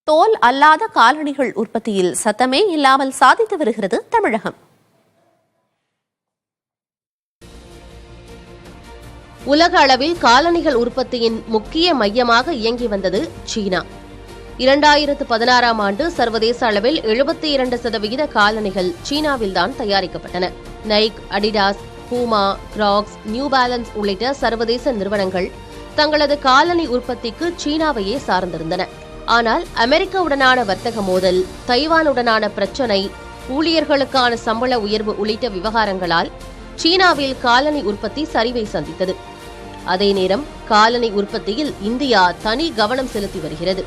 தோல் அல்லாத காலணிகள் உற்பத்தியில் சத்தமே இல்லாமல் சாதித்து வருகிறது தமிழகம். உலக அளவில் காலணிகள் உற்பத்தியின் முக்கிய மையமாக இயங்கி வந்தது சீனா. 2016ஆம் ஆண்டு சர்வதேச அளவில் 72% காலணிகள் சீனாவில்தான் தயாரிக்கப்பட்டன. நைக், அடிடாஸ், பூமா, கிராக்ஸ், நியூ பேலன்ஸ் உள்ளிட்ட சர்வதேச நிறுவனங்கள் தங்களது காலணி உற்பத்திக்கு சீனாவையே சார்ந்திருந்தன. ஆனால் அமெரிக்காவுடனான வர்த்தக மோதல், தைவானுடனான பிரச்சினை, ஊழியர்களுக்கான சம்பள உயர்வு உள்ளிட்ட விவகாரங்களால் சீனாவில் காலணி உற்பத்தி சரிவை சந்தித்தது. அதே நேரம் காலணி உற்பத்தியில் இந்தியா தனி கவனம் செலுத்தி வருகிறது.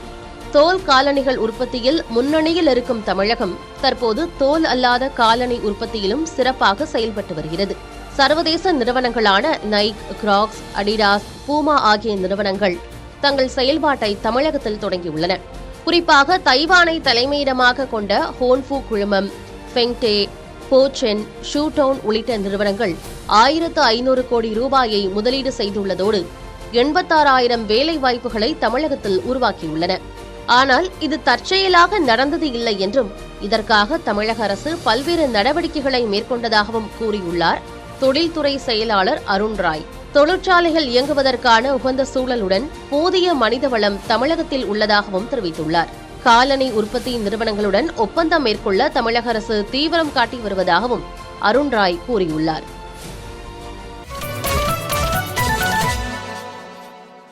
தோல் காலணிகள் உற்பத்தியில் முன்னணியில் இருக்கும் தமிழகம் தற்போது தோல் அல்லாத காலணி உற்பத்தியிலும் சிறப்பாக செயல்பட்டு வருகிறது. சர்வதேச நிறுவனங்களான நைக், கிராக்ஸ், அடிடாஸ், பூமா ஆகிய நிறுவனங்கள் தங்கள் செயல்பாட்டை தமிழகத்தில் தொடங்கியுள்ளன. குறிப்பாக தைவானை தலைமையிடமாக கொண்ட ஹோன்ஃபு குழுமம், ஃபெங்டே, போச்சென், ஷூடவுன் உள்ளிட்ட நிறுவனங்கள் 1500 கோடி ரூபாயை முதலீடு செய்துள்ளதோடு 86,000 வேலை வாய்ப்புகளை தமிழகத்தில் உருவாக்கியுள்ளன. ஆனால் இது தற்செயலாக நடந்தது இல்லை என்றும் இதற்காக தமிழக அரசு பல்வேறு நடவடிக்கைகளை மேற்கொண்டதாகவும் கூறியுள்ளார் தொழில்துறை செயலாளர் அருண் ராய். தொழிற்சாலைகள் இயங்குவதற்கான உகந்த சூழலுடன் போதிய மனிதவளம் தமிழகத்தில் உள்ளதாகவும் தெரிவித்துள்ளார். காலணி உற்பத்தி நிறுவனங்களுடன் ஒப்பந்தம் மேற்கொள்ள தமிழக அரசு தீவிரம் காட்டி வருவதாகவும் அருண் ராய் கூறியுள்ளார்.